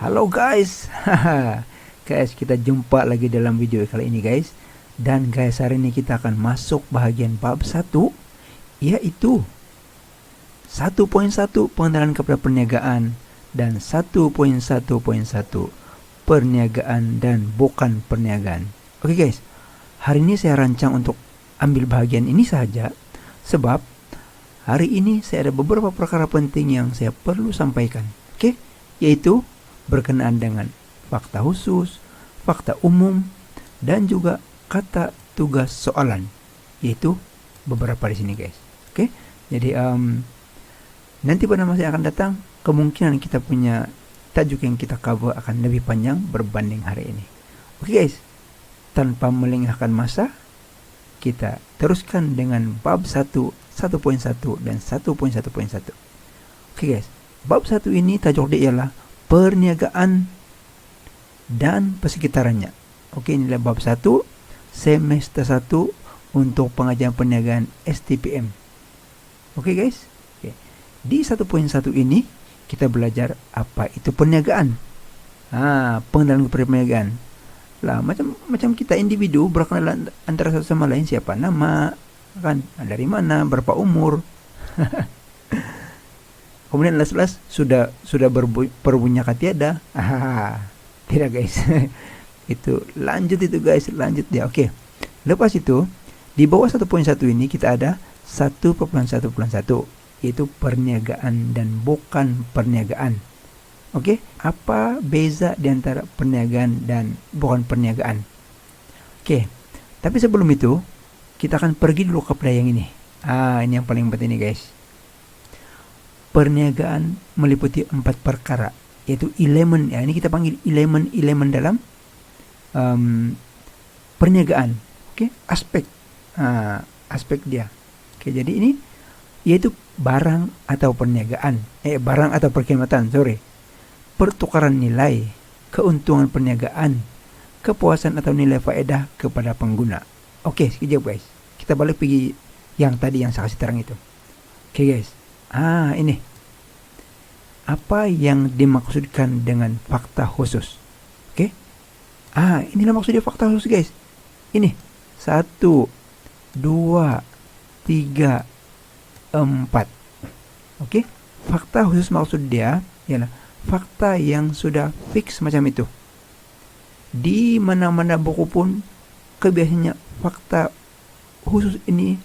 Halo guys. Guys, kita jumpa lagi dalam video kali ini guys. Dan guys, hari ini kita akan masuk bahagian bab 1, yaitu 1.1 pengenalan kepada perniagaan dan 1.1.1 perniagaan dan bukan perniagaan. Oke guys, hari ini saya rancang untuk ambil bahagian ini saja sebab hari ini saya ada beberapa perkara penting yang saya perlu sampaikan. Oke, yaitu berkenaan dengan fakta khusus, fakta umum, dan juga kata tugas soalan, yaitu beberapa di sini guys. Oke, jadi nanti pada masa yang akan datang kemungkinan kita punya tajuk yang kita cover akan lebih panjang berbanding hari ini. Oke guys, tanpa melengahkan masa, kita teruskan dengan bab 1, 1.1 dan 1.1.1. Oke guys, bab 1 ini tajuk dia ialah perniagaan dan persekitarannya. Oke, inilah bab 1 semester 1 untuk pengajian perniagaan STPM. Oke guys, oke. Di 1.1 ini kita belajar apa itu perniagaan. Pengenalan kepada perniagaan. Lah, macam kita individu berkenalan antara satu sama lain, siapa nama, kan, dari mana, berapa umur. Kemudian las-las sudah berbunyi kata tiada. Tidak guys. Itu lanjut guys, lanjut dia. Oke. Lepas itu di bawah 1.1 ini kita ada 1.1.1, yaitu perniagaan dan bukan perniagaan. Oke, apa beza di antara perniagaan dan bukan perniagaan? Oke. Tapi sebelum itu kita akan pergi dulu kepada yang ini. Ini yang paling penting nih guys. Perniagaan meliputi 4 perkara, yaitu elemen. Ini kita panggil elemen dalam perniagaan. Oke, aspek dia. Oke, jadi ini yaitu barang atau perniagaan, barang atau perkhidmatan, pertukaran nilai, keuntungan perniagaan, kepuasan atau nilai faedah kepada pengguna. Oke, sekejap guys, kita balik pergi yang tadi yang saya kasih terang itu. Oke guys, ini apa yang dimaksudkan dengan fakta khusus. Oke, inilah maksudnya fakta khusus guys. Ini 1, 2, 3, 4. Oke, fakta khusus maksud dia ialah fakta yang sudah fix macam itu. Di mana-mana buku pun kebiasaannya fakta khusus ini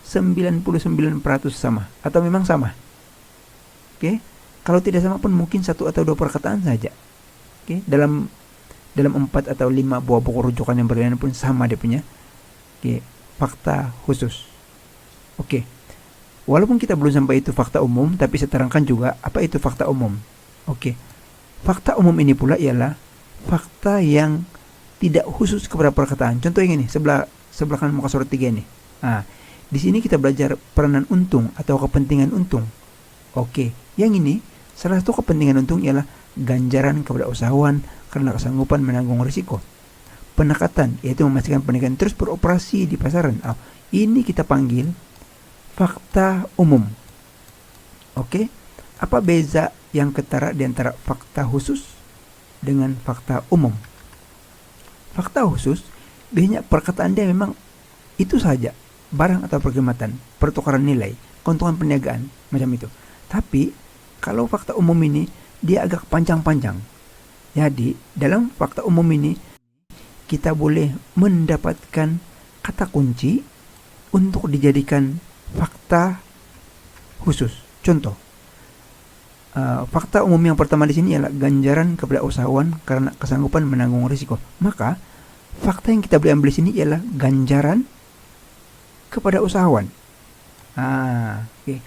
99% sama atau memang sama. Oke, kalau tidak sama pun mungkin 1 atau 2 perkataan saja. Oke, dalam 4 atau 5 buah buku rujukan yang berbeda pun sama dia punya fakta khusus. Oke, walaupun kita belum sampai itu fakta umum, tapi saya terangkan juga apa itu fakta umum. Oke, fakta umum ini pula ialah fakta yang tidak khusus kepada perkataan. Contoh yang ini, sebelah kanan muka surat 3 ini. Di sini kita belajar peranan untung atau kepentingan untung. Oke, yang ini salah satu kepentingan untung ialah ganjaran kepada usahawan karena kesanggupan menanggung risiko. Penekatan, yaitu memastikan perniagaan terus beroperasi di pasaran. Ini kita panggil fakta umum. Oke, apa beza yang ketara di antara fakta khusus dengan fakta umum? Fakta khusus biasanya perkataan dia memang itu saja, barang atau perkhidmatan, pertukaran nilai, keuntungan perniagaan, macam itu. Tapi kalau fakta umum ini dia agak panjang-panjang. Jadi dalam fakta umum ini kita boleh mendapatkan kata kunci untuk dijadikan fakta khusus. Contoh, fakta umum yang pertama di sini ialah ganjaran kepada usahawan karena kesanggupan menanggung risiko. Maka fakta yang kita boleh ambil di sini ialah ganjaran kepada usahawan. Okay.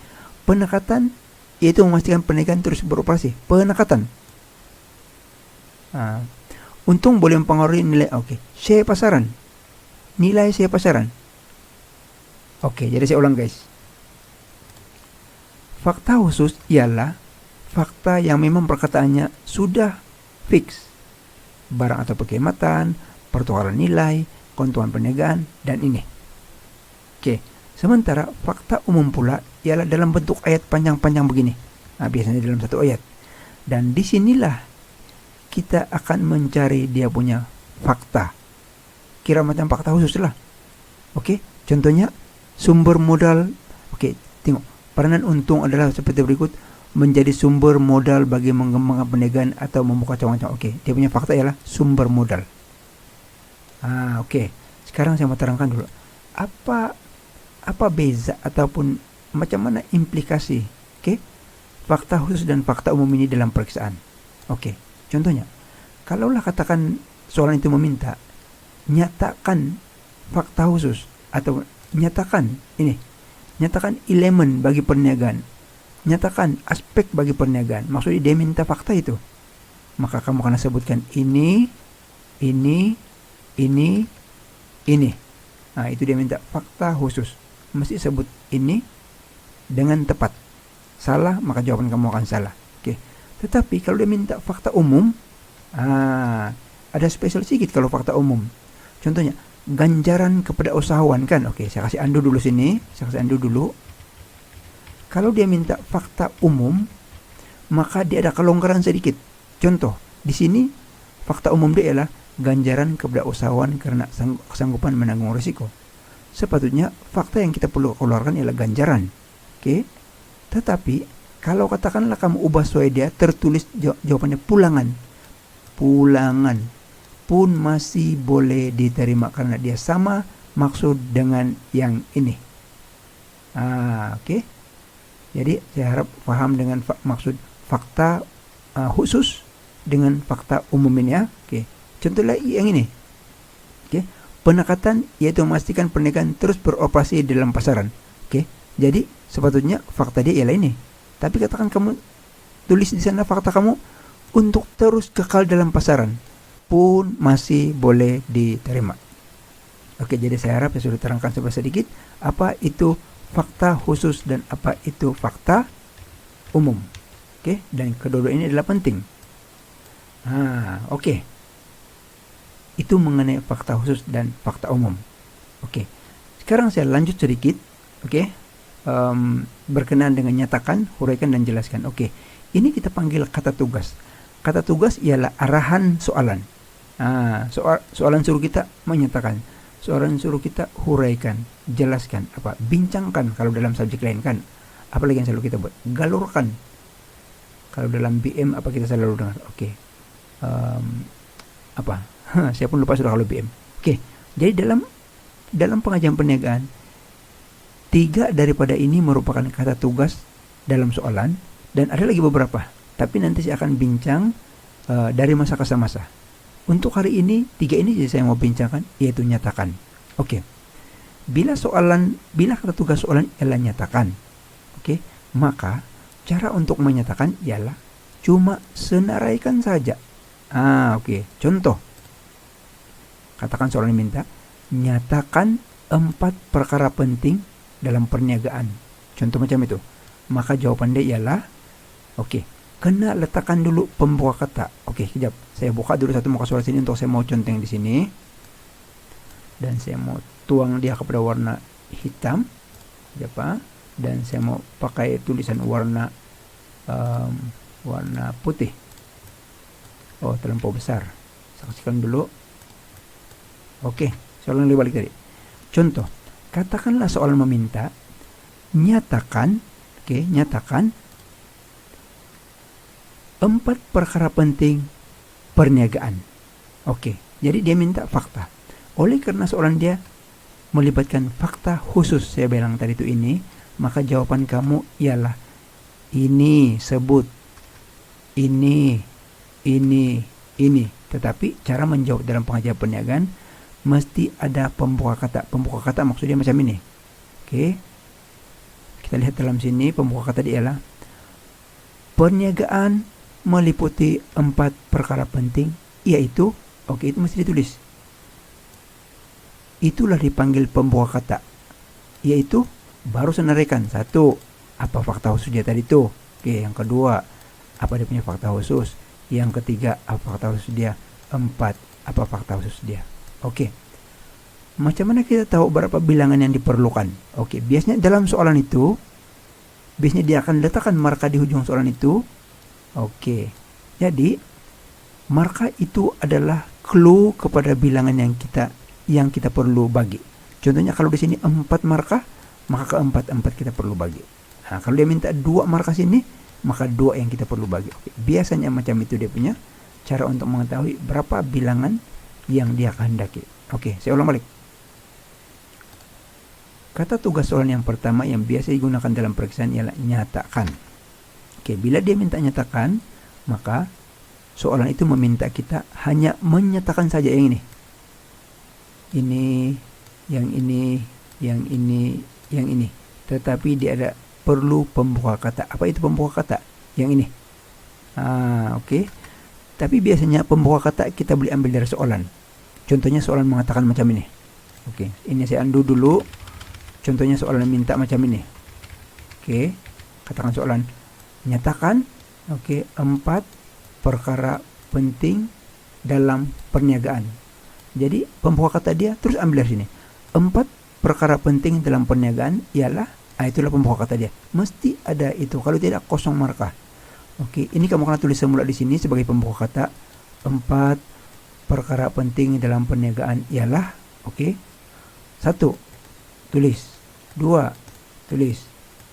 Penekatan, yaitu memastikan perniagaan terus beroperasi. Penekatan. Untung boleh mempengaruhi nilai. Share pasaran. Nilai share pasaran. Jadi saya ulang guys. Fakta khusus ialah fakta yang memang perkataannya sudah fix. Barang atau perkhidmatan, pertukaran nilai, keuntungan perniagaan, dan ini. Sementara fakta umum pula ialah dalam bentuk ayat panjang-panjang begini. Biasanya dalam satu ayat. Dan disinilah kita akan mencari dia punya fakta. Kira macam fakta khusus lah. Oke, contohnya sumber modal. Oke, tengok. Peranan untung adalah seperti berikut. Menjadi sumber modal bagi mengembangkan perniagaan atau membuka cabang-cabang. Oke, dia punya fakta ialah sumber modal. Oke. Sekarang saya mau terangkan dulu. Apa beza ataupun macam mana implikasi, fakta khusus dan fakta umum ini dalam periksaan. Contohnya, kalaulah katakan soalan itu meminta nyatakan fakta khusus atau nyatakan elemen bagi perniagaan, nyatakan aspek bagi perniagaan, maksudnya dia minta fakta itu, maka kamu akan sebutkan ini. Itu dia minta fakta khusus, mesti sebut ini dengan tepat. Salah, maka jawaban kamu akan salah. Tetapi kalau dia minta fakta umum, ada spesial sedikit kalau fakta umum. Contohnya, ganjaran kepada usahawan kan. Saya kasih undo dulu sini. Kalau dia minta fakta umum, maka dia ada kelonggaran sedikit. Contoh, di sini fakta umum dia ialah ganjaran kepada usahawan karena kesanggupan menanggung risiko. Sepatutnya fakta yang kita perlu keluarkan ialah ganjaran. Tetapi kalau katakanlah kamu ubah sesuai dia, tertulis jawabannya pulangan pun masih boleh diterima karena dia sama maksud dengan yang ini. Jadi saya harap paham dengan maksud fakta khusus dengan fakta umum ini ya. Contohnya yang ini. Penekatan yaitu memastikan perniagaan terus beroperasi dalam pasaran. Jadi sepatutnya fakta dia ialah ini. Tapi katakan kamu tulis di sana fakta kamu untuk terus kekal dalam pasaran pun masih boleh diterima. Jadi saya harap saya sudah terangkan sedikit apa itu fakta khusus dan apa itu fakta umum. Dan kedua-dua ini adalah penting. Itu mengenai fakta khusus dan fakta umum. Sekarang saya lanjut sedikit. Berkenaan dengan nyatakan, huraikan dan jelaskan. Ini kita panggil kata tugas. Kata tugas ialah arahan soalan. Soalan suruh kita menyatakan, soalan suruh kita huraikan, jelaskan, bincangkan kalau dalam subjek lain kan. Apalagi yang selalu kita buat, galurkan. Kalau dalam BM apa kita selalu dengar? Saya pun lupa sudah kalau BM. Jadi dalam pengajian perniagaan, 3 daripada ini merupakan kata tugas dalam soalan dan ada lagi beberapa. Tapi nanti saya akan bincang dari masa ke masa. Untuk hari ini 3 ini saya mau bincangkan, yaitu nyatakan. Bila kata tugas soalan ialah nyatakan, maka cara untuk menyatakan ialah cuma senaraikan saja. Contoh, katakan soalan minta nyatakan 4 perkara penting dalam perniagaan. Contoh macam itu. Maka jawaban dia ialah kena letakkan dulu pembuka kata. Sekejap. Saya buka dulu satu muka surat sini untuk saya mau conteng di sini. Dan saya mau tuang dia kepada warna hitam. Dan saya mau pakai tulisan warna putih. Terlampau besar. Saksikan dulu. Soalan lebih balik tadi. Contoh, katakanlah soalan meminta nyatakan 4 perkara penting perniagaan. Jadi dia minta fakta. Oleh karena soalan dia melibatkan fakta khusus, saya bilang tadi itu ini, maka jawaban kamu ialah ini, sebut ini. Tetapi cara menjawab dalam pengajian perniagaan mesti ada pembuka kata. Pembuka kata maksudnya macam ini. Kita lihat dalam sini pembuka kata dia ialah perniagaan meliputi 4 perkara penting, yaitu itu mesti ditulis. Itulah dipanggil pembuka kata, yaitu baru senaraikan. 1, apa fakta khusus dia tadi itu. Yang kedua, apa dia punya fakta khusus. Yang ketiga, apa fakta khusus dia. 4, apa fakta khusus dia. Macam mana kita tahu berapa bilangan yang diperlukan? Biasanya dalam soalan itu, biasanya dia akan letakkan marka di ujung soalan itu. Jadi Markah itu adalah clue kepada bilangan yang kita perlu bagi. Contohnya kalau di sini 4 markah, maka keempat kita perlu bagi. Nah, kalau dia minta 2 markah sini, maka 2 yang kita perlu bagi. Oke. Biasanya macam itu dia punya cara untuk mengetahui berapa bilangan yang dia kehendaki. Oke, saya ulang balik. Kata tugas soalan yang pertama yang biasa digunakan dalam periksaan ialah nyatakan. Oke, bila dia minta nyatakan, maka soalan itu meminta kita hanya menyatakan saja yang ini. Ini, yang ini, yang ini, yang ini. Tetapi dia ada perlu pembuka kata. Apa itu pembuka kata? Yang ini. Oke. Tapi biasanya pembuka kata kita boleh ambil dari soalan. Contohnya soalan mengatakan macam ini. Oke, ini saya undo dulu. Contohnya soalan minta macam ini. Oke, katakan soalan nyatakan 4 perkara penting dalam perniagaan. Jadi pembuka kata dia terus ambil dari sini. 4 perkara penting dalam perniagaan ialah, itulah pembuka kata dia. Mesti ada itu. Kalau tidak, kosong markah. Oke, ini kamu akan tulis semula di sini sebagai pembuka kata. 4 perkara penting dalam perniagaan ialah, 1 tulis, 2 tulis,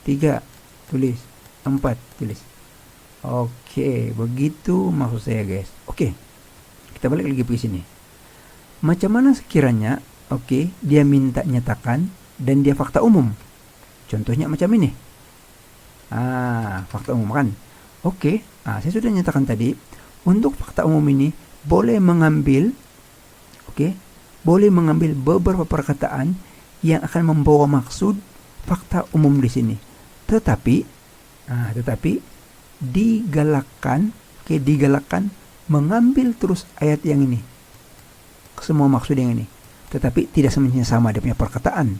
3 tulis, 4 tulis. Oke, begitu maksud saya, guys. Oke, kita balik lagi ke sini. Macam mana sekiranya, dia minta nyatakan dan dia fakta umum. Contohnya macam ini. Fakta umum kan. Saya sudah nyatakan tadi, untuk fakta umum ini boleh mengambil beberapa perkataan yang akan membawa maksud fakta umum di sini. Tetapi digalakkan mengambil terus ayat yang ini. Semua maksud yang ini. Tetapi tidak semuanya sama dia punya perkataan.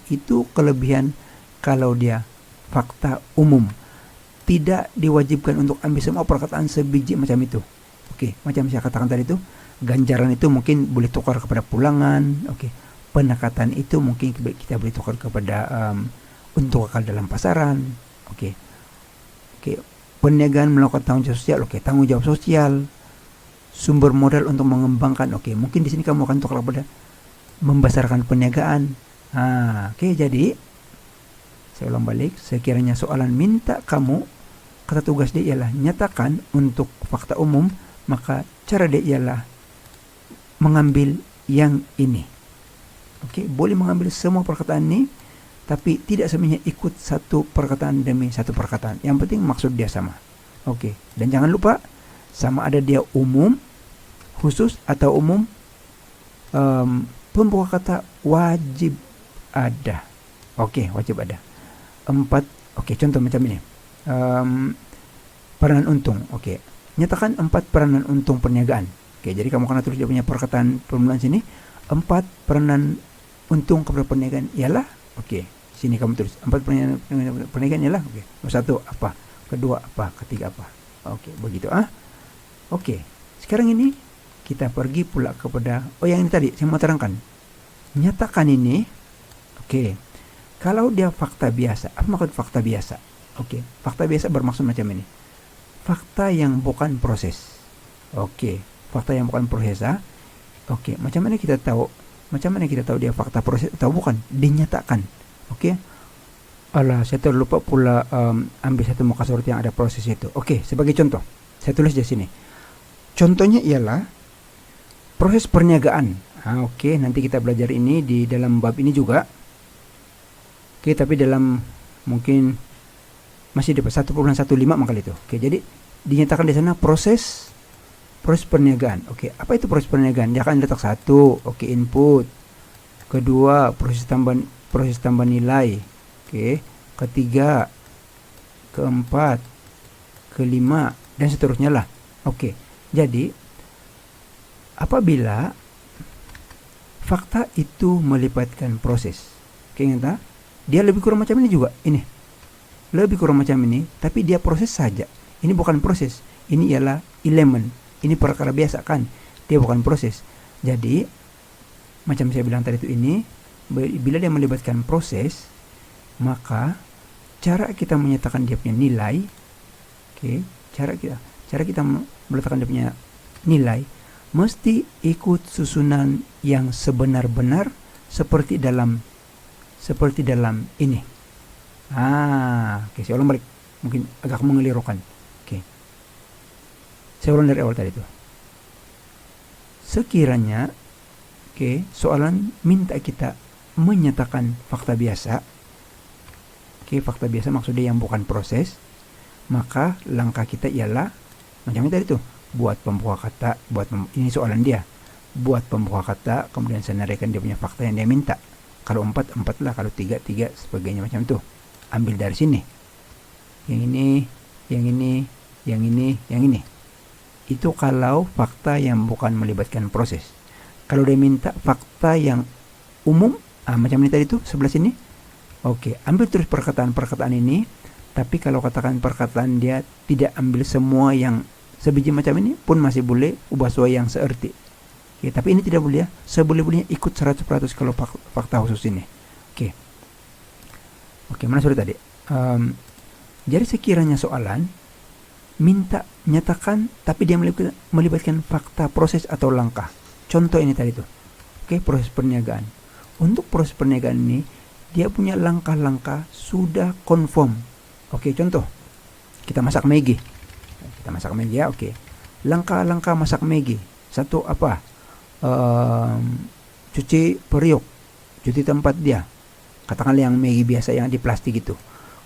Itu kelebihan kalau dia fakta umum. Tidak diwajibkan untuk ambil semua perkataan sebiji macam itu. Macam saya katakan tadi itu, ganjaran itu mungkin boleh tukar kepada pulangan. Penekatan itu mungkin kita boleh tukar kepada untuk akal dalam pasaran. Perniagaan melakukan tanggung jawab sosial. Tanggung jawab sosial. Sumber modal untuk mengembangkan. Mungkin di sini kamu akan tukar kepada membesarkan perniagaan. Jadi saya ulang balik. Sekiranya soalan minta kamu, kata tugas dia ialah nyatakan untuk fakta umum, maka cara dia ialah mengambil yang ini. Boleh mengambil semua perkataan ini, tapi tidak semuanya ikut satu perkataan demi satu perkataan. Yang penting maksud dia sama. Dan jangan lupa, sama ada dia umum, khusus atau umum, pembuka kata wajib ada. Wajib ada. 4. Contoh macam ini. Peranan untung. Nyatakan 4 peranan untung perniagaan. Jadi kamu akan tulis dia punya perkataan permulaan sini. 4 peranan untung kepada perniagaan ialah, sini kamu tulis 4 peranan perniagaan ialah, satu apa, kedua apa, ketiga apa. Begitu. Sekarang ini kita pergi pula kepada yang ini tadi saya mau terangkan. Nyatakan ini. Kalau dia fakta biasa, apa maksud fakta biasa? Fakta biasa bermaksud macam ini. Fakta yang bukan proses. Fakta yang bukan proses. Macam mana kita tahu dia fakta proses atau bukan? Dinyatakan. Saya terlupa pula ambil satu muka surat yang ada proses itu. Sebagai contoh, saya tulis di sini. Contohnya ialah proses perniagaan. Nanti kita belajar ini di dalam bab ini juga. Tapi dalam mungkin masih dapat 1,15 maka itu. Jadi dinyatakan di sana proses perniagaan. Apa itu proses perniagaan? Dia akan letak 1, input. Kedua, proses tambah nilai. Ketiga, keempat, kelima, dan seterusnya lah. Jadi apabila fakta itu melibatkan proses, ingat, dia lebih kurang macam ini juga. Ini lebih kurang macam ini, tapi dia proses saja. Ini bukan proses, ini ialah elemen. Ini perkara biasa kan, dia bukan proses. Jadi macam saya bilang tadi itu, ini bila dia melibatkan proses, maka cara kita menyatakan dia punya nilai, cara kita meletakkan dia punya nilai mesti ikut susunan yang sebenar-benar seperti dalam ini. Oke, saya ulang balik. Mungkin agak mengelirukan. Oke. Saya ulang dari awal tadi itu. Sekiranya soalan minta kita menyatakan fakta biasa. Fakta biasa maksudnya yang bukan proses. Maka langkah kita ialah macam ini tadi tuh, buat pembuka kata, ini soalan dia. Buat pembuka kata, kemudian senaraikan dia punya fakta yang dia minta. Kalau 4 lah, kalau 3 sebagainya macam tuh. Ambil dari sini. Yang ini. Itu kalau fakta yang bukan melibatkan proses. Kalau dia minta fakta yang umum, macam ini tadi tuh sebelah sini. Ambil terus perkataan ini. Tapi kalau katakan perkataan dia tidak ambil semua yang sebiji macam ini, pun masih boleh ubah sesuai yang seerti. Tapi ini tidak boleh ya. Seboleh-bolehnya ikut 100% kalau fakta khusus ini. Mana sudah tadi? Jadi sekiranya soalan minta nyatakan tapi dia melibatkan fakta, proses atau langkah. Contoh ini tadi tuh. Proses perniagaan. Untuk proses perniagaan ini dia punya langkah-langkah sudah confirm. Contoh. Kita masak Maggi. Ya, Langkah-langkah masak Maggi. Satu apa? Cuci periuk. Cuci tempat dia. Katakanlah yang Maggi biasa yang di plastik itu.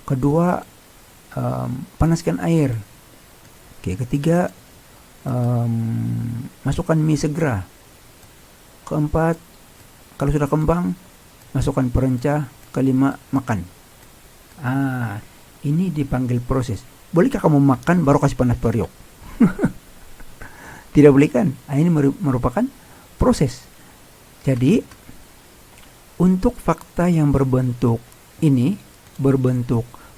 Kedua, panaskan air. Ketiga, masukkan mie segera. Keempat, kalau sudah kembang, masukkan perencah. Kelima, makan. Ini dipanggil proses. Bolehkah kamu makan baru kasih panas periuk? Tidak boleh kan? Ini merupakan proses. Jadi, untuk fakta yang berbentuk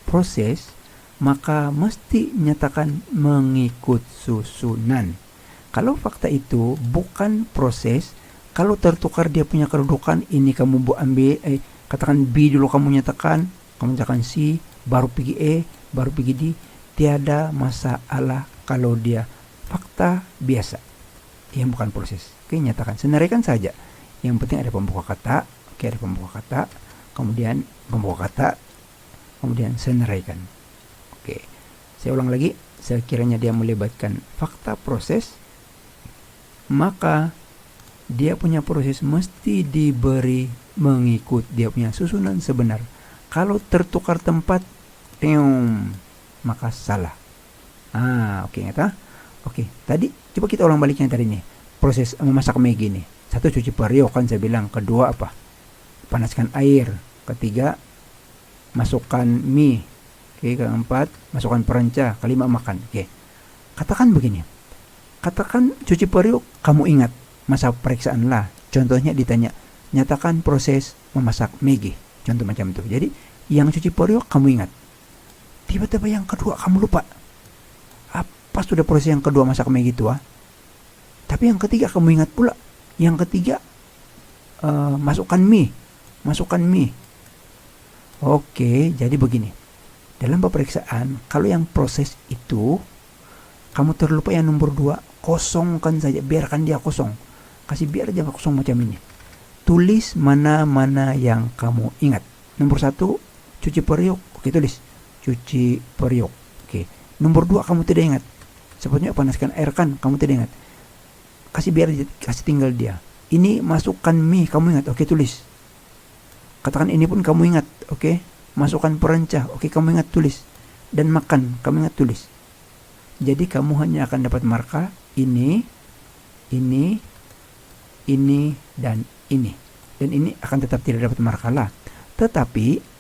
proses, maka mesti nyatakan mengikut susunan. Kalau fakta itu bukan proses, kalau tertukar dia punya kedudukan, ini kamu ambil, katakan B dulu kamu nyatakan C, baru pergi E, baru pergi D, tiada masalah kalau dia fakta biasa yang bukan proses. Nyatakan, senaraikan saja. Yang penting ada pembuka kata, ada pembuka kata, kemudian pembuka kata, kemudian senaraikan. Saya ulang lagi, sekiranya dia melibatkan fakta proses, maka dia punya proses mesti diberi mengikut dia punya susunan sebenar. Kalau tertukar tempat, maka salah. Tadi coba kita ulang baliknya tadi nih. Proses memasak Maggi nih. Satu, cuci periuk kan saya bilang. Kedua apa? Panaskan air. Ketiga, masukkan mie. Keempat, masukkan perencah. Kelima, makan. Katakan begini. Katakan cuci periuk, kamu ingat masa periksaan lah. Contohnya ditanya, nyatakan proses memasak Maggi. Contoh macam itu. Jadi, yang cuci periuk kamu ingat. Tiba-tiba yang kedua kamu lupa. Apa sudah proses yang kedua masak Maggi itu? Tapi yang ketiga kamu ingat pula. Yang ketiga, masukkan mie. Jadi begini. Dalam pemeriksaan, kalau yang proses itu kamu terlupa yang nomor 2, kosongkan saja, biarkan dia kosong. Kasih biar aja kosong macam ini. Tulis mana-mana yang kamu ingat. Nomor 1, cuci periuk. Tulis cuci periuk. Nomor 2 kamu tidak ingat. Sepertinya panaskan air kan, kamu tidak ingat. Kasih tinggal dia. Ini masukkan mie, kamu ingat. Tulis. Katakan ini pun kamu ingat. Masukkan perencah. Kamu ingat, tulis. Dan makan, kamu ingat, tulis. Jadi kamu hanya akan dapat marka ini, dan ini. Dan ini akan tetap tidak dapat marka lah. Tetapi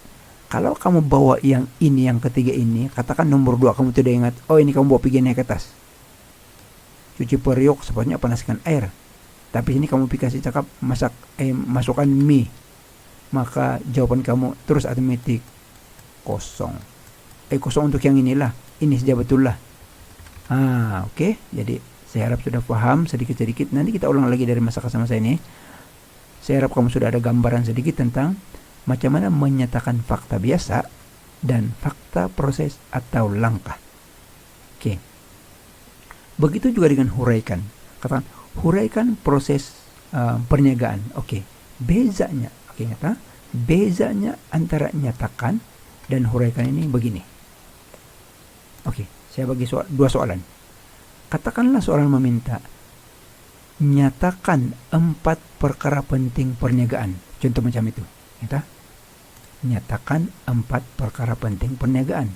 kalau kamu bawa yang ini, yang ketiga ini, katakan nomor 2 kamu tidak ingat. Ini kamu bawa pergi naik ke atas. Cuci periuk, sepatutnya panaskan air. Tapi sini kamu kasih cakap masukkan mie. Maka jawaban kamu terus otomatis kosong. Kosong untuk yang inilah. Ini saja betul lah. Jadi saya harap sudah paham sedikit-sedikit. Nanti kita ulang lagi dari masa ke masa ini. Saya harap kamu sudah ada gambaran sedikit tentang macam mana menyatakan fakta biasa dan fakta proses atau langkah. Begitu juga dengan huraikan. Katakan, huraikan proses perniagaan. Oke, bezanya, oke, kata bezanya antara nyatakan dan huraikan ini begini. Oke, saya bagi dua soalan. Katakanlah seorang meminta, nyatakan 4 perkara penting perniagaan. Contoh macam itu. Nyatakan 4 perkara penting perniagaan.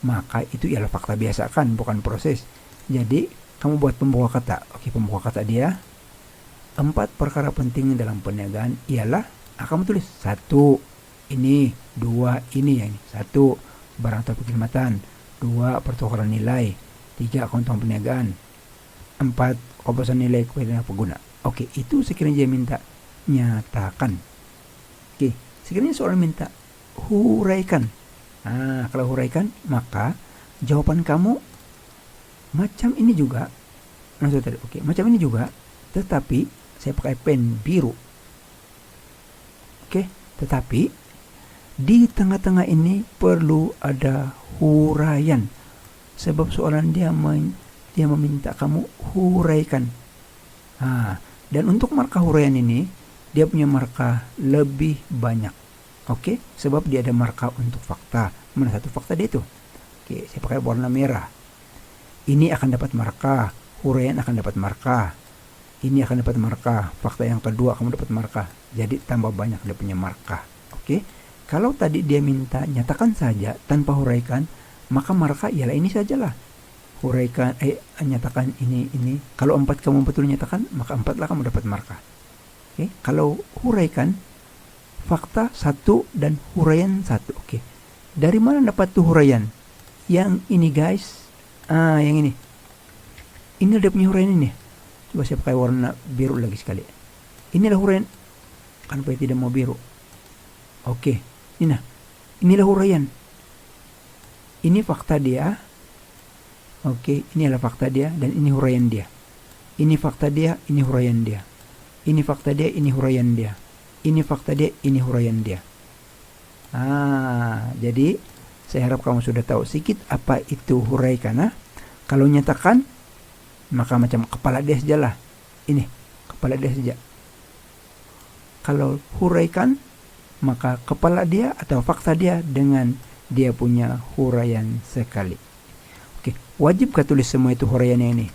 Maka itu ialah fakta biasa kan, bukan proses. Jadi, kamu buat pembuka kata. Oke, pembuka kata dia, 4 perkara penting dalam perniagaan ialah, kamu tulis 1, ini, 2, ini, yang ini. 1, barang atau perkhidmatan. 2, pertukaran nilai. 3, keuntungan perniagaan. 4, komposan nilai kepada pengguna. Oke, itu sekiranya dia minta nyatakan. Oke, sekiranya seorang minta huraikan. Kalau huraikan, maka jawaban kamu macam ini juga. Oke, macam ini juga, tetapi saya pakai pen biru. Oke, tetapi di tengah-tengah ini perlu ada huraian. Sebab soalan dia meminta kamu huraikan. Dan untuk markah huraian ini, dia punya markah lebih banyak. Oke, sebab dia ada markah untuk fakta. Mana satu fakta dia itu? Oke, saya pakai warna merah. Ini akan dapat markah, huraian akan dapat markah. Ini akan dapat markah, fakta yang kedua kamu dapat markah. Jadi tambah banyak dia punya markah. Oke, kalau tadi dia minta nyatakan saja tanpa huraikan, maka markah ialah ini sajalah. Huraikan, nyatakan ini. Kalau 4 kamu betul nyatakan, maka 4 lah kamu dapat markah. Oke, kalau huraikan, fakta 1 dan huraian 1. Oke, dari mana dapat tuh huraian? Yang ini guys, yang ini. Ini dia punya huraian ini. Coba saya pakai warna biru lagi sekali. Inilah huraian. Kenapa tidak mau biru? Oke, inilah huraian. Ini fakta dia. Oke, ini adalah fakta dia dan ini huraian dia. Ini fakta dia, ini huraian dia. Ini fakta dia, ini huraian dia. Ini fakta dia, ini huraian dia. Jadi saya harap kamu sudah tahu sedikit apa itu huraikan. Kalau nyatakan, maka macam kepala dia sajalah. Ini, kepala dia saja. Kalau huraikan, maka kepala dia atau fakta dia dengan dia punya huraian sekali. Oke, wajib kah tulis semua itu huraiannya ini?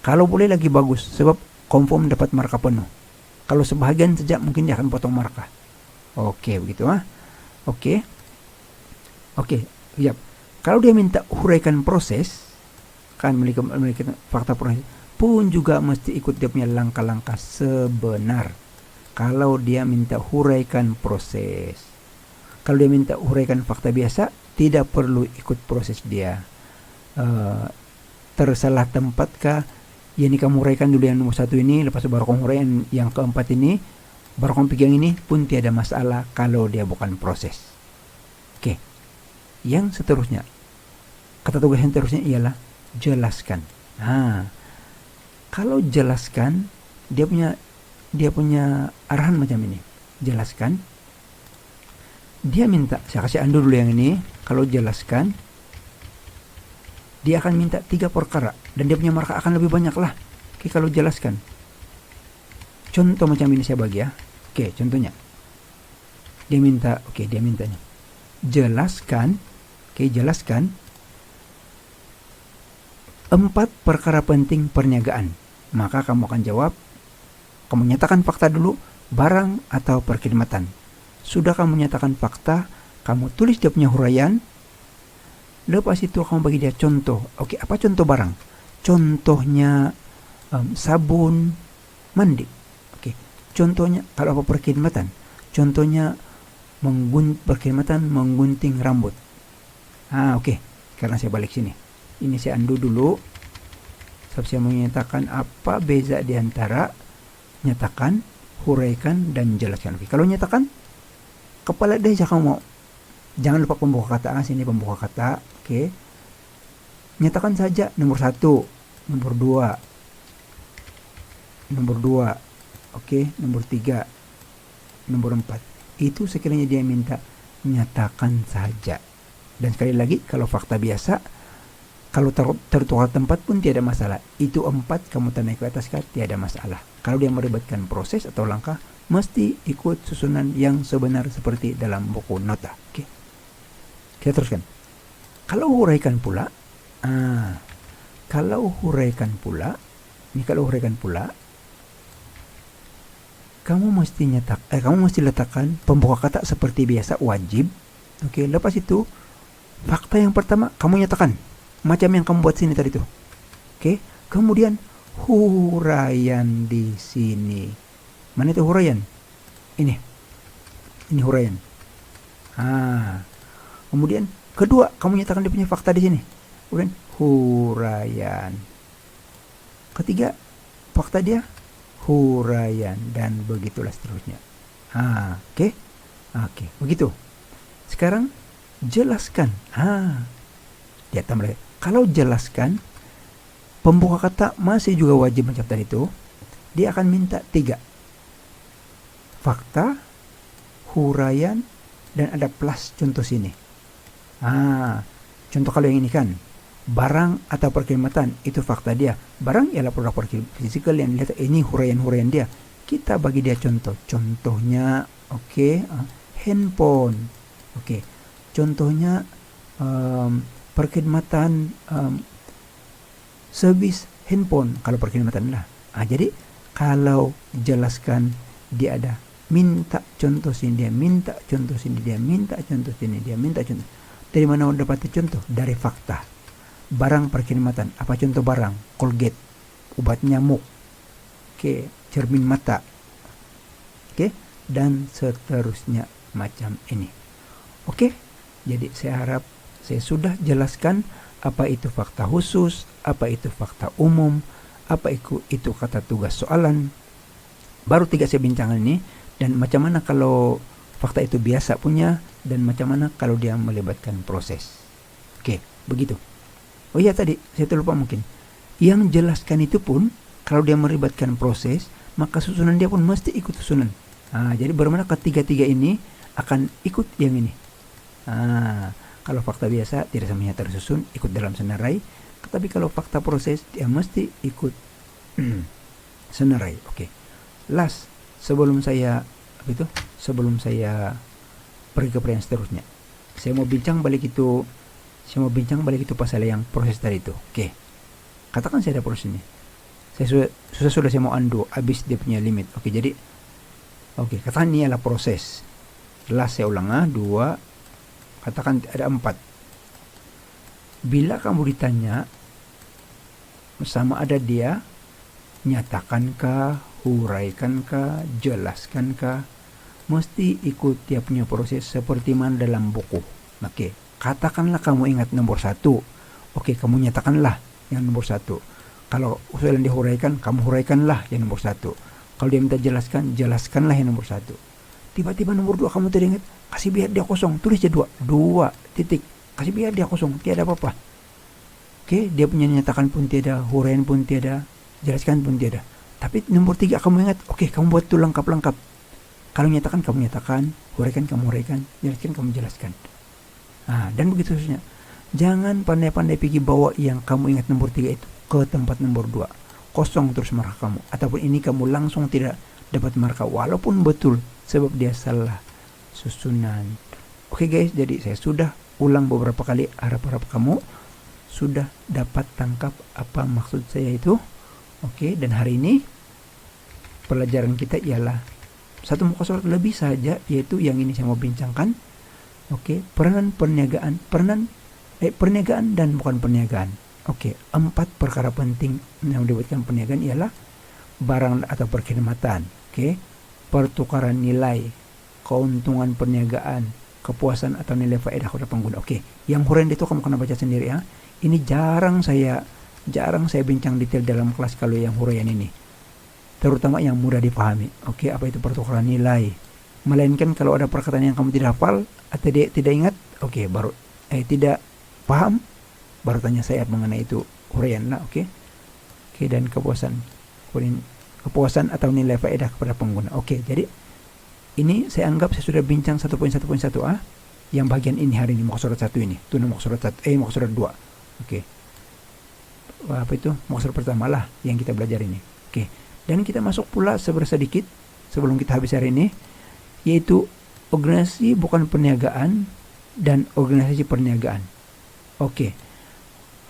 Kalau boleh lagi bagus, sebab confirm dapat markah penuh. Kalau sebahagian saja mungkin dia akan potong markah. Oke, begitu Oke, siap. Kalau dia minta huraikan proses, kan memiliki fakta proses, pun juga mesti ikut dia punya langkah-langkah sebenar. Kalau dia minta huraikan proses, kalau dia minta huraikan fakta biasa, tidak perlu ikut proses dia. Tersalah tempatkah? Ya, ini kamu huraikan dulu yang nomor 1 ini, lepas baru kamu huraikan yang keempat ini, baru kamu pegang ini, pun tiada masalah kalau dia bukan proses. Oke, yang seterusnya, kata tugas yang seterusnya ialah jelaskan. Kalau jelaskan, dia punya arahan macam ini. Jelaskan. Dia minta, saya kasih undo dulu yang ini. Kalau jelaskan, dia akan minta 3 perkara dan dia punya markah akan lebih banyak lah. Oke, kalau jelaskan. Contoh macam ini saya bagi ya. Oke, contohnya. Dia mintanya. Jelaskan. Oke, jelaskan 4 perkara penting perniagaan. Maka kamu akan jawab, kamu nyatakan fakta dulu, barang atau perkhidmatan. Sudah kamu nyatakan fakta, kamu tulis dia punya huraian. Lepas itu kamu bagi dia contoh. Oke, apa contoh barang? Contohnya sabun mandi. Oke, contohnya kalau apa perkhidmatan? Contohnya perkhidmatan menggunting rambut. Oke, karena saya balik sini. Ini saya undo dulu. Sebab saya menyatakan apa beza di antara nyatakan, huraikan, dan jelaskan. Oke, kalau nyatakan, kepala dia kamu mau. Jangan lupa pembuka kata. Sini pembuka kata. Oke. Nyatakan saja nomor 1, nomor 2, nomor 2. Oke, nomor 3, nomor 4. Itu sekiranya dia minta nyatakan saja. Dan sekali lagi, kalau fakta biasa, Kalau tertukar tempat pun tiada masalah. Itu 4 kamu tandai ke atas kah, tiada masalah. Kalau dia melibatkan proses atau langkah, mesti ikut susunan yang sebenar seperti dalam buku nota. Oke. Kita teruskan. Kalau huraikan pula, kalau huraikan pula, kamu mesti letakkan pembuka kata seperti biasa, wajib. Oke, lepas itu fakta yang pertama kamu nyatakan macam yang kamu buat sini tadi tuh. Oke, kemudian huraian di sini. Mana itu huraian? Ini huraian. Kemudian kedua kamu nyatakan dia punya fakta di sini. Kemudian huraian. Ketiga fakta dia, huraian, dan begitulah seterusnya. Oke, begitu. Sekarang jelaskan. Dia tambah. Kalau jelaskan, pembuka kata masih juga wajib macam tadi itu. Dia akan minta 3. Fakta, huraian, dan ada plus contoh sini. Contoh kalau yang ini kan, barang atau perkhidmatan, itu fakta dia. Barang ialah produk fisikal yang dilihat, ini huraian dia. Kita bagi dia contoh. Contohnya, handphone. Contohnya perkhidmatan servis handphone, kalau perkhidmatan lah. Jadi kalau jelaskan, dia ada minta contoh sini, dia minta contoh sini, dia minta contoh sini, dia minta contoh. Dari mana dapat contoh? Dari fakta. Barang perkhidmatan, apa contoh barang? Colgate, obat nyamuk, cermin mata, dan seterusnya macam ini. Jadi saya harap saya sudah jelaskan apa itu fakta khusus, apa itu fakta umum, apa itu kata tugas soalan. Baru 3 saya bincangkan ini, dan macam mana kalau fakta itu biasa punya, dan macam mana kalau dia melibatkan proses. Begitu. Oh iya, tadi saya terlupa mungkin. Yang jelaskan itu pun kalau dia melibatkan proses, maka susunan dia pun mesti ikut susunan. Jadi bagaimana ketiga-tiga ini akan ikut yang ini. Kalau fakta biasa tidak semuanya tersusun, ikut dalam senarai. Tapi kalau fakta proses, dia mesti ikut senarai. Last, sebelum saya pergi ke pertanyaan seterusnya, saya mau bincang balik itu pasal yang proses tadi itu. Katakan saya ada proses ini. Saya sudah mau undo habis dia punya limit. Jadi katakan ini adalah proses. Last saya ulang 2. Katakan ada 4. Bila kamu ditanya sama ada dia nyatakankah, huraikankah, jelaskankah, mesti ikut dia punya proses seperti mana dalam buku. Katakanlah kamu ingat nomor 1. Kamu nyatakanlah yang nomor 1. Kalau usulan dihuraikan, kamu huraikanlah yang nomor 1. Kalau dia minta jelaskanlah yang nomor 1. Tiba-tiba nomor 2 kamu teringat, kasih biar dia kosong, tulis aja 2 titik, kasih biar dia kosong, tiada apa-apa. Dia punya nyatakan pun tiada, huraian pun tiada, jelaskan pun tiada. Tapi nomor 3 kamu ingat, kamu buat itu lengkap-lengkap. Kalau nyatakan, kamu nyatakan, huraikan, kamu huraikan, jelaskan, kamu jelaskan. Dan begitu seterusnya. Jangan pandai-pandai pergi bawa yang kamu ingat nomor 3 itu ke tempat nomor 2. Kosong terus markah kamu. Ataupun ini kamu langsung tidak dapat markah, walaupun betul, sebab dia salah susunan. Guys, jadi saya sudah ulang beberapa kali, harap kamu sudah dapat tangkap apa maksud saya itu. Dan hari ini pelajaran kita ialah satu muka surat lebih saja, yaitu yang ini saya mau bincangkan. Peranan perniagaan, perniagaan dan bukan perniagaan. 4 perkara penting yang dibuatkan perniagaan ialah barang atau perkhidmatan, pertukaran nilai, keuntungan perniagaan, kepuasan atau nilai faedah kepada pengguna. Yang huraian itu kamu kena baca sendiri ya. Ini jarang saya bincang detail dalam kelas kalau yang huraian ini, terutama yang mudah dipahami. Apa itu pertukaran nilai? Melainkan kalau ada perkataan yang kamu tidak hafal atau tidak ingat, baru tidak paham, baru tanya saya mengenai itu huraian lah. Dan kepuasan atau nilai faedah kepada pengguna. Jadi ini saya anggap saya sudah bincang 1.1.1a yang bagian ini hari ini, muka surat 1 ini, itu muka surat 1, muka surat 2. modul pertama lah yang kita belajar ini. Oke. Dan kita masuk pula sedikit sebelum kita habis hari ini, yaitu organisasi bukan perniagaan dan organisasi perniagaan. Oke.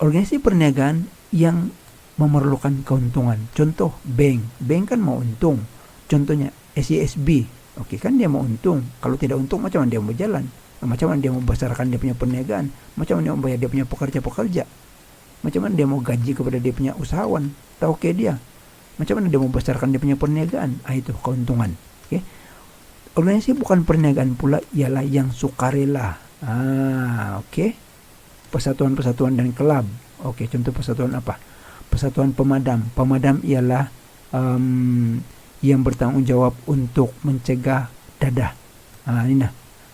Organisasi perniagaan yang memerlukan keuntungan. Contoh bank kan mau untung. Contohnya SISB. Oke, kan dia mau untung. Kalau tidak untung, macam mana dia mau jalan? Macam mana dia mau membesarkan dia punya perniagaan? Macam mana dia mau bayar dia punya pekerja-pekerja? Macam mana dia mau gaji kepada dia punya usahawan? Tahu ke dia? Macam mana dia mau membesarkan dia punya perniagaan? Itu keuntungan. Oke. Organisasi bukan perniagaan pula ialah yang sukarela. Oke. Persatuan-persatuan dan kelab. Oke, contoh persatuan apa? Persatuan pemadam. Pemadam ialah yang bertanggung jawab untuk mencegah dadah. Ini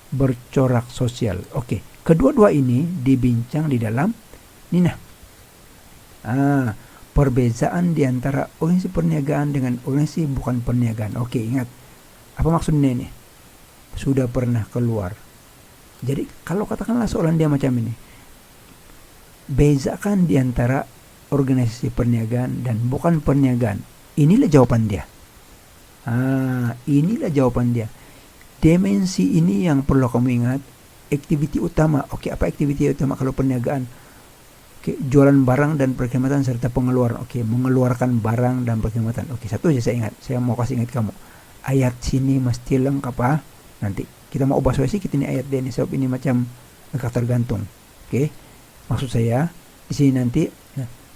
bercorak sosial. Oke, kedua-dua ini dibincang di dalam perbezaan di antara organisasi perniagaan dengan organisasi bukan perniagaan. Oke, ingat. Apa maksudnya ini? Sudah pernah keluar. Jadi, kalau katakanlah soalan dia macam ini, bezakan di antara organisasi perniagaan dan bukan perniagaan. Inilah jawaban dia. Inilah jawaban dia. Dimensi ini yang perlu kamu ingat. Aktiviti utama. Oke, apa aktiviti utama kalau perniagaan? Oke, jualan barang dan perkhidmatan serta pengeluaran. Oke, mengeluarkan barang dan perkhidmatan. Oke, satu aja saya ingat. Saya mau kasih ingat kamu. Ayat sini mesti lengkap nanti kita mau ubah sih kita ini ayat dia ini sebab ini macam agak tergantung. Oke. Maksud saya di sini nanti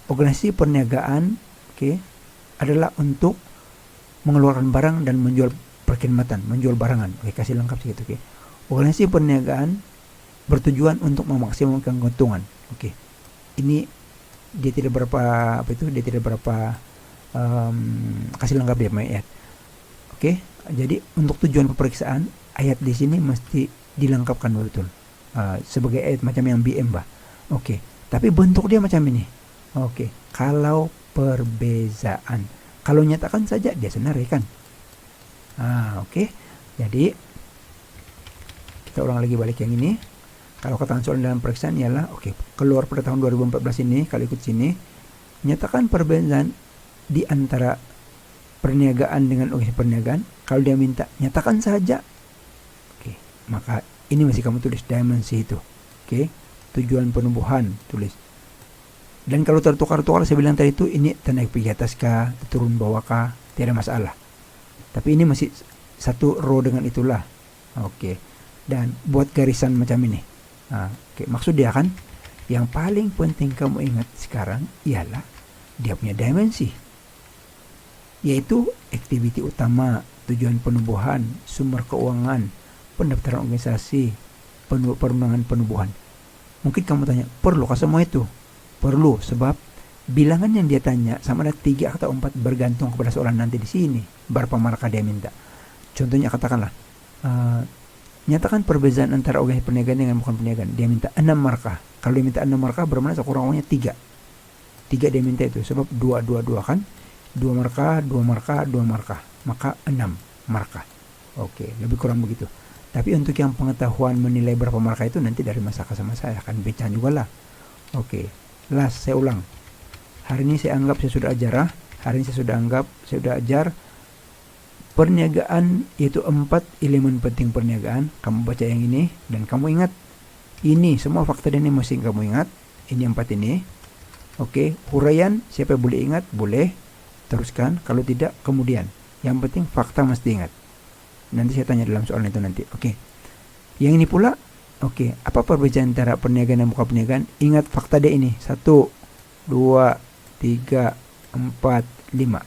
organisasi perniagaan adalah untuk mengeluarkan barang dan menjual perkhidmatan, menjual barangan. Oke, kasih lengkap sedikit. Oke. Organisasi perniagaan bertujuan untuk memaksimalkan keuntungan. Oke. Ini dia tidak berapa dia tidak berapa kasih lengkap dia ayat. Oke. Jadi untuk tujuan pemeriksaan ayat di sini mesti dilengkapkan betul. Sebagai ayat macam yang BM Oke. Tapi bentuk dia macam ini. Oke. Kalau perbezaan, kalau nyatakan saja dia senaraikan. Oke. Jadi kita ulang lagi balik yang ini. Kalau katakan soal dalam periksaan ialah keluar pada tahun 2014 ini, kalau ikut sini nyatakan perbedaan di antara perniagaan dengan organisasi perniagaan. Kalau dia minta nyatakan saja. Maka ini masih kamu tulis dimensi itu. Tujuan penumbuhan tulis. Dan kalau tertukar-tukar saya bilang tadi itu ini naik pergi atas kah, turun bawah kah, tidak masalah. Tapi ini masih satu row dengan itulah. Dan buat garisan macam ini. Maksud dia kan yang paling penting kamu ingat sekarang ialah dia punya dimensi, yaitu aktiviti utama, tujuan penumbuhan, sumber keuangan, pendaftaran organisasi, perundangan penumbuhan. Mungkin kamu tanya, perlukah semua itu? Perlu, sebab bilangan yang dia tanya sama ada 3 atau 4 bergantung kepada soalan nanti di sini. Berapa markah dia minta. Contohnya katakanlah, nyatakan perbedaan antara organisasi perniagaan dengan bukan perniagaan. Dia minta 6 markah. Kalau dia minta 6 markah, bermakna sekurang-kurangnya 3. 3 dia minta itu, sebab 2 kan. 2 markah, 2 markah, 2 markah. Maka 6 markah. Lebih kurang begitu. Tapi untuk yang pengetahuan menilai berapa markah itu nanti dari Mas Aka sama saya akan baca juga lah. Last saya ulang. Hari ini saya anggap saya sudah ajar. Hari ini saya sudah ajar perniagaan, yaitu 4 elemen penting perniagaan. Kamu baca yang ini dan kamu ingat ini semua fakta ini mesti kamu ingat. Ini 4 ini. Huraian siapa yang boleh ingat boleh teruskan. Kalau tidak kemudian. Yang penting fakta mesti ingat. Nanti saya tanya dalam soal itu nanti. Yang ini pula. Apa perbedaan antara perniagaan dan bukan perniagaan? Ingat fakta dia ini. 1, 2, 3, 4, 5.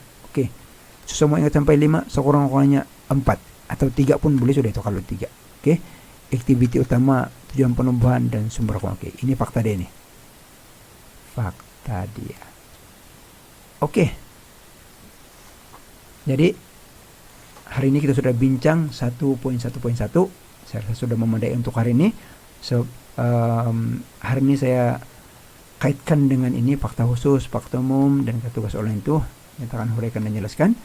Semua ingat sampai 5, sekurang-kurangnya 4 atau 3 pun boleh sudah itu kalau 3. Aktiviti utama, tujuan penumbuhan dan sumber keuangan. Ini fakta dia ini. Fakta dia. Jadi hari ini kita sudah bincang 1.1.1. Saya rasa sudah memadai untuk hari ini. Hari ini saya kaitkan dengan ini fakta khusus, fakta umum, dan tugas online itu nyatakan, huraikan dan jelaskan.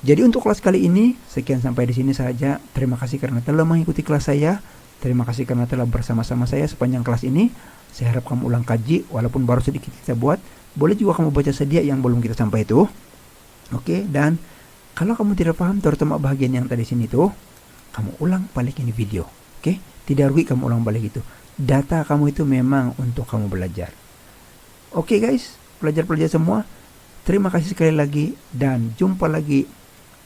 Jadi untuk kelas kali ini sekian sampai di sini saja. Terima kasih karena telah mengikuti kelas saya. Terima kasih karena telah bersama-sama saya sepanjang kelas ini. Saya harap kamu ulang kaji, walaupun baru sedikit kita buat. Boleh juga kamu baca sedia yang belum kita sampai itu. Oke, dan kalau kamu tidak paham terutama bagian yang tadi sini tuh, kamu ulang balik ini video. Oke, tidak rugi kamu ulang balik itu. Data kamu itu memang untuk kamu belajar. Oke guys, pelajar-pelajar semua, terima kasih sekali lagi dan jumpa lagi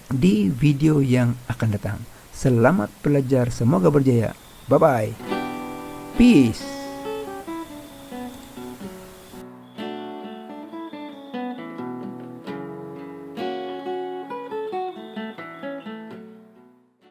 di video yang akan datang. Selamat belajar, semoga berjaya. Bye-bye. Peace.